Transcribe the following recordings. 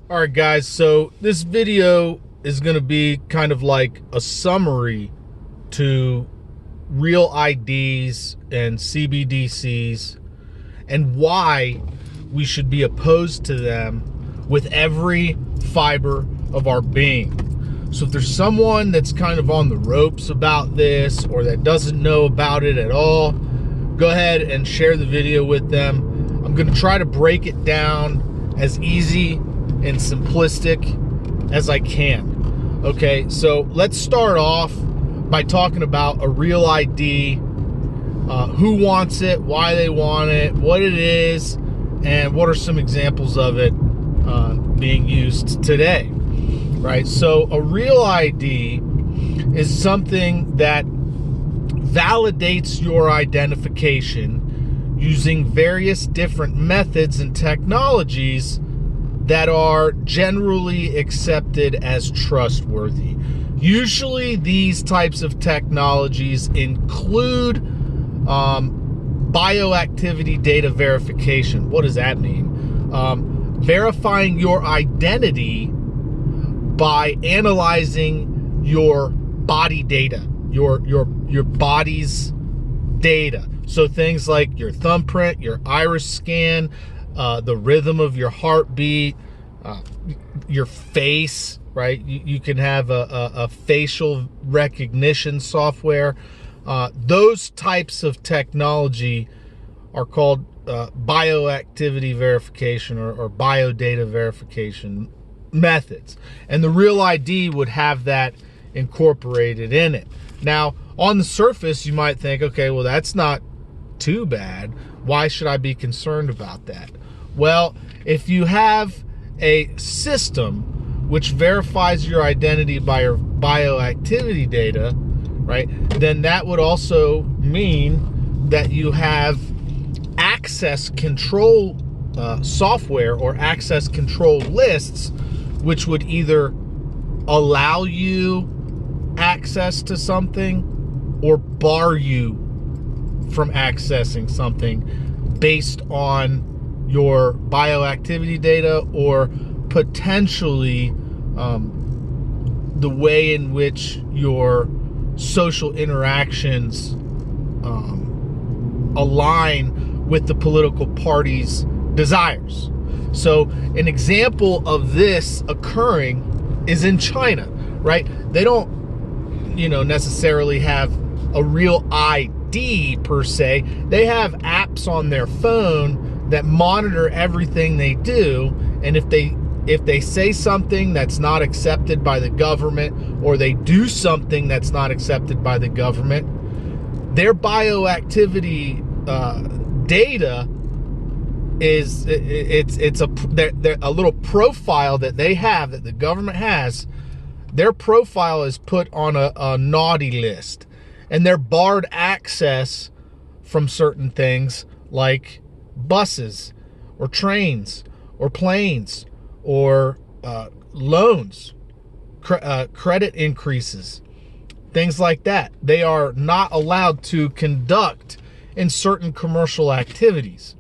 All right, guys, so this video is going to be kind of like a summary to real IDs and CBDCs and why we should be opposed to them with every fiber of our being. So if there's someone that's kind of on the ropes about this or that doesn't know about it at all, go ahead and share the video with them. I'm going to try to break it down as easy and simplistic as I can. Okay, so let's start off by talking about a real ID, who wants it, why they want it, what it is, and what are some examples of it being used today, right? So a real ID is something that validates your identification using various different methods and technologies that are generally accepted as trustworthy. Usually these types of technologies include bioactivity data verification. What does that mean? Verifying your identity by analyzing your body data, your body's data. So things like your thumbprint, your iris scan, the rhythm of your heartbeat, your face, right? You can have a facial recognition software. Those types of technology are called bioactivity verification or biodata verification methods. And the Real ID would have that incorporated in it. Now, on the surface, you might think, okay, well, that's not too bad. Why should I be concerned about that? Well, if you have a system which verifies your identity by your bioactivity data, right, then that would also mean that you have access control software or access control lists, which would either allow you access to something or bar you from accessing something based on your bioactivity data or potentially the way in which your social interactions align with the political party's desires. So an example of this occurring is in China, right? They don't, necessarily have a real ID per se. They have apps on their phone that monitor everything they do, and if they say something that's not accepted by the government or they do something that's not accepted by the government, their bioactivity data is it's a little profile that they have, that the government has. Their profile is put on a naughty list, and they're barred access from certain things like buses or trains or planes or loans, credit increases, things like that. They are not allowed to conduct in certain commercial activities.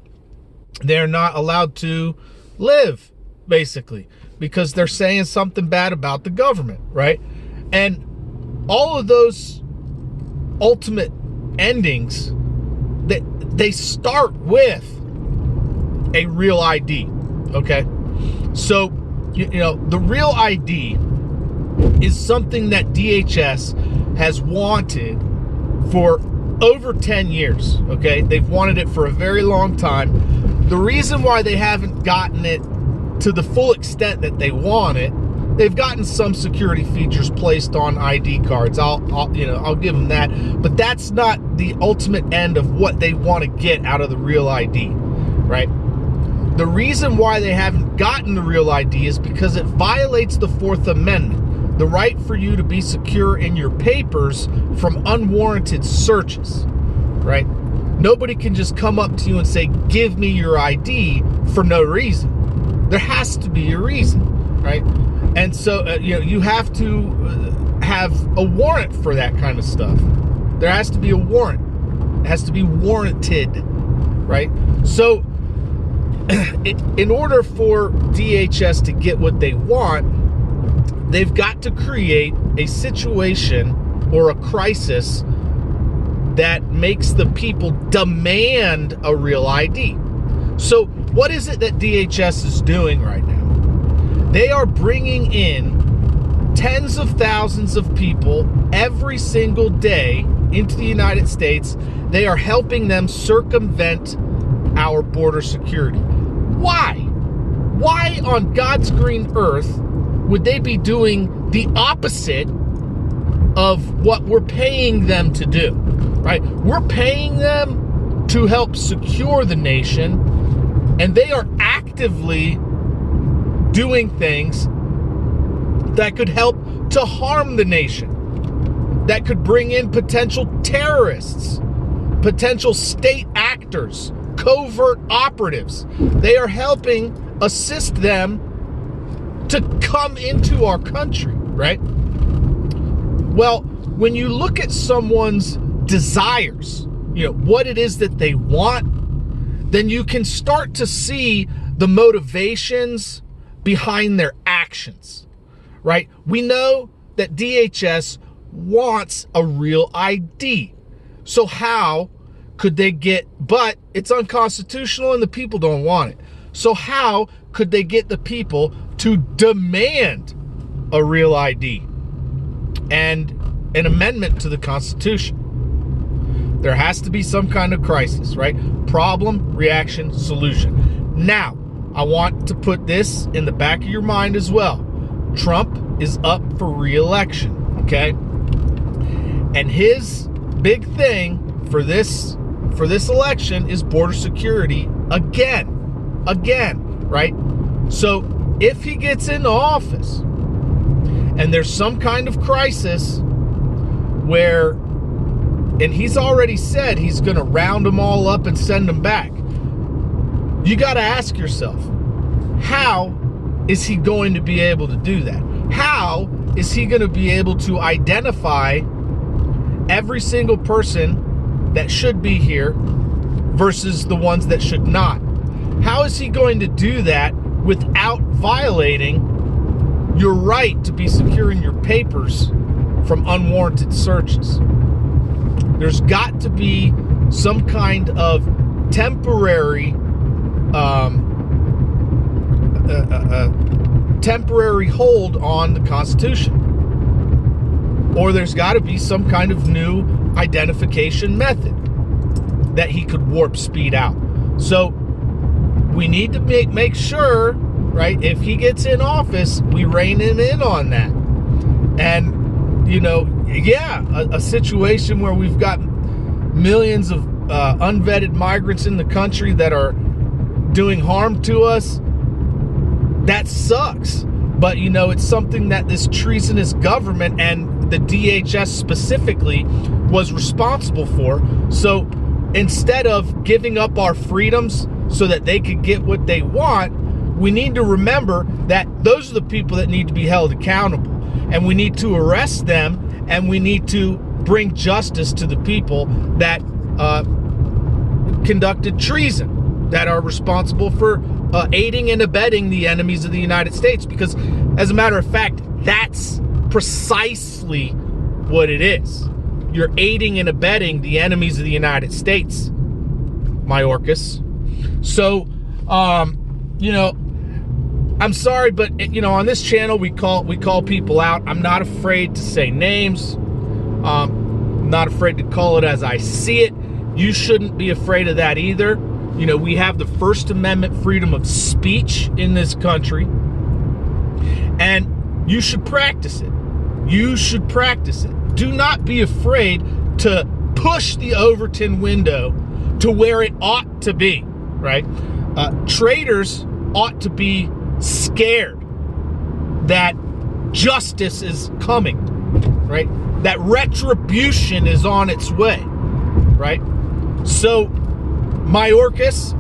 They're not allowed to live, basically, because they're saying something bad about the government, right? And all of those ultimate endings, they start with a real ID, okay? So, the real ID is something that DHS has wanted for over 10 years, okay? They've wanted it for a very long time. The reason why they haven't gotten it to the full extent that they want it, they've gotten some security features placed on ID cards. I'll give them that, but that's not the ultimate end of what they want to get out of the real ID, right? The reason why they haven't gotten the real ID is because it violates the Fourth Amendment, the right for you to be secure in your papers from unwarranted searches, right? Nobody can just come up to you and say, give me your ID for no reason. There has to be a reason, right? And so, you have to have a warrant for that kind of stuff. There has to be a warrant. It has to be warranted, right? So in order for DHS to get what they want, they've got to create a situation or a crisis that makes the people demand a real ID. So what is it that DHS is doing right now? They are bringing in tens of thousands of people every single day into the United States. They are helping them circumvent our border security. Why? Why on God's green earth would they be doing the opposite of what we're paying them to do, right? We're paying them to help secure the nation, and they are actively doing things that could help to harm the nation, that could bring in potential terrorists, potential state actors, covert operatives. They are helping assist them to come into our country, right? Well, when you look at someone's desires, what it is that they want, then you can start to see the motivations behind their actions, right? We know that DHS wants a real ID. So how could they but it's unconstitutional and the people don't want it. So how could they get the people to demand a real ID and an amendment to the Constitution? There has to be some kind of crisis, right? Problem, reaction, solution. Now, I want to put this in the back of your mind as well. Trump is up for re-election, okay? And his big thing for this election is border security again, right? So if he gets into office and there's some kind of crisis where, and he's already said he's going to round them all up and send them back, you got to ask yourself, how is he going to be able to do that? How is he going to be able to identify every single person that should be here versus the ones that should not? How is he going to do that without violating your right to be securing your papers from unwarranted searches? There's got to be some kind of temporary temporary hold on the Constitution, or there's got to be some kind of new identification method that he could warp speed out. So we need to make sure, right, if he gets in office, we rein him in on that. And a situation where we've got millions of unvetted migrants in the country that are doing harm to us, that sucks. But, it's something that this treasonous government and the DHS specifically was responsible for. So instead of giving up our freedoms so that they could get what they want, we need to remember that those are the people that need to be held accountable. And we need to arrest them, and we need to bring justice to the people that conducted treason, that are responsible for aiding and abetting the enemies of the United States. Because, as a matter of fact, that's precisely what it is. You're aiding and abetting the enemies of the United States, Mayorkas. So, I'm sorry, but on this channel we call people out. I'm not afraid to say names. Not afraid to call it as I see it. You shouldn't be afraid of that either. We have the First Amendment freedom of speech in this country, and you should practice it. You should practice it. Do not be afraid to push the Overton window to where it ought to be, right? Traitors ought to be scared that justice is coming, right? That retribution is on its way, right? So, Mayorkas,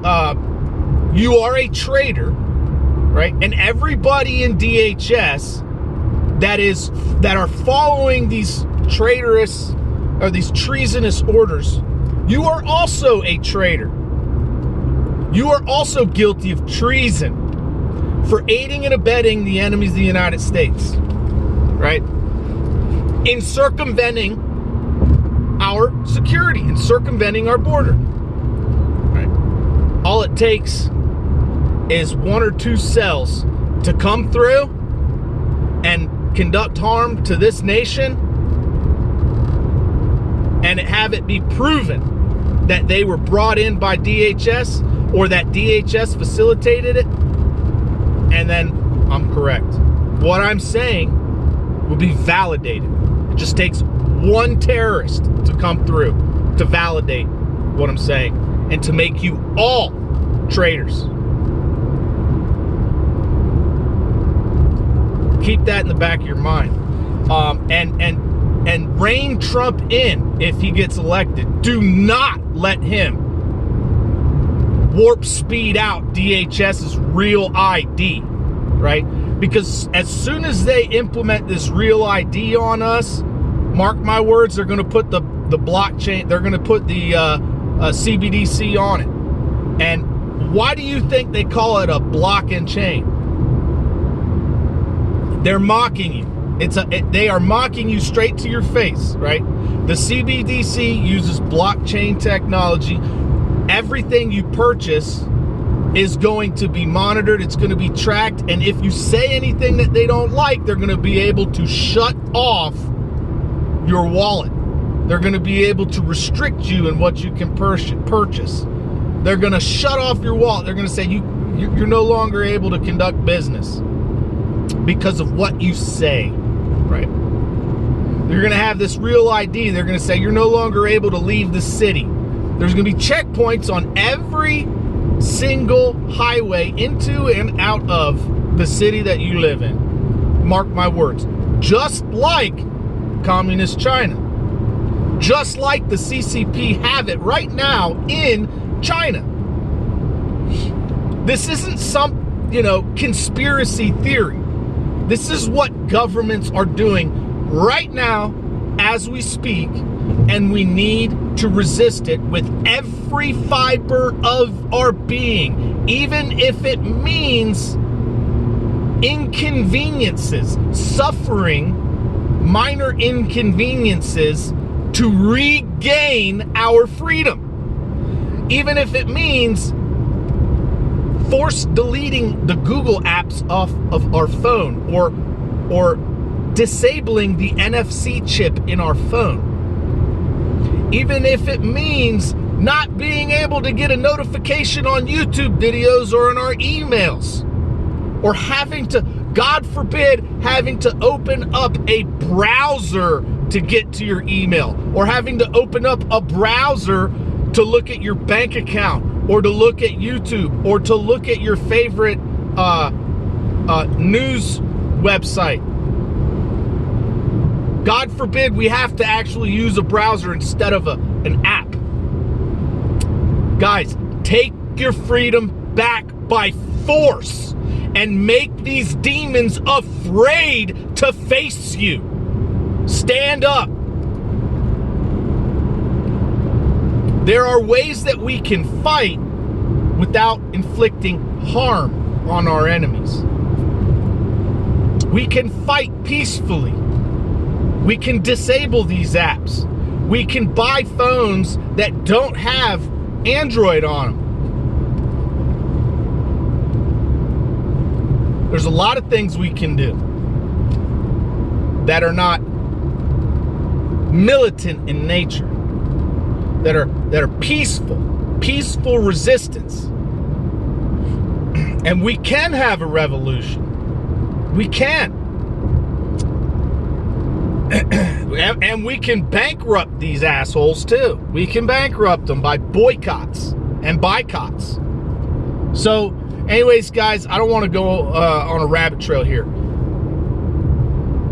you are a traitor, right? And everybody in DHS that are following these traitorous or these treasonous orders, you are also a traitor. You are also guilty of treason for aiding and abetting the enemies of the United States, right? In circumventing our security, in circumventing our border, right? All it takes is one or two cells to come through and conduct harm to this nation and have it be proven that they were brought in by DHS or that DHS facilitated it, and then I'm correct. What I'm saying will be validated. It just takes one terrorist to come through to validate what I'm saying and to make you all traitors. Keep that in the back of your mind. And rein Trump in if he gets elected. Do not let him warp speed out DHS's real ID, right? Because as soon as they implement this real ID on us, mark my words, they're going to put the blockchain, they're going to put the CBDC on it. And why do you think they call it a block and chain? They're mocking you. They are mocking you straight to your face, right? The CBDC uses blockchain technology. Everything you purchase is going to be monitored. It's going to be tracked. And if you say anything that they don't like, they're going to be able to shut off your wallet. They're going to be able to restrict you in what you can purchase. They're going to shut off your wallet. They're going to say you're no longer able to conduct business because of what you say, right? You're going to have this real ID. They're going to say you're no longer able to leave the city. There's going to be checkpoints on every single highway into and out of the city that you live in. Mark my words. Just like communist China. Just like the CCP have it right now in China. This isn't some, conspiracy theory. This is what governments are doing right now as we speak, and we need to resist it with every fiber of our being, even if it means inconveniences, suffering minor inconveniences to regain our freedom. Even if it means force deleting the Google apps off of our phone or disabling the NFC chip in our phone. Even if it means not being able to get a notification on YouTube videos or in our emails, or having to, God forbid, having to open up a browser to get to your email, or having to open up a browser to look at your bank account, or to look at YouTube, or to look at your favorite news website. God forbid we have to actually use a browser instead of an app. Guys, take your freedom back by force and make these demons afraid to face you. Stand up. There are ways that we can fight without inflicting harm on our enemies. We can fight peacefully. We can disable these apps. We can buy phones that don't have Android on them. There's a lot of things we can do that are not militant in nature, that are peaceful resistance. And we can have a revolution. We can. And we can bankrupt these assholes too. We can bankrupt them by boycotts and boycotts. So, anyways, guys, I don't want to go on a rabbit trail here.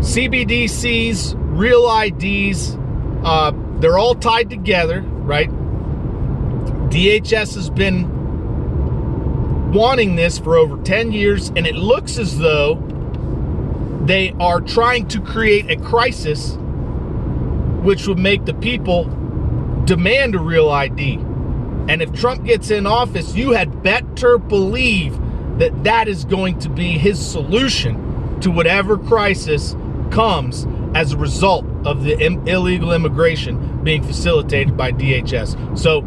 CBDCs, real IDs, they're all tied together, right? DHS has been wanting this for over 10 years, and it looks as though they are trying to create a crisis which would make the people demand a real ID. And if Trump gets in office, you had better believe that that is going to be his solution to whatever crisis comes as a result of the illegal immigration being facilitated by DHS. So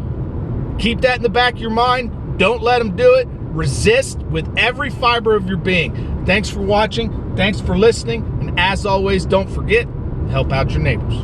keep that in the back of your mind. Don't let them do it. Resist with every fiber of your being. Thanks for watching. Thanks for listening. And as always, don't forget, help out your neighbors.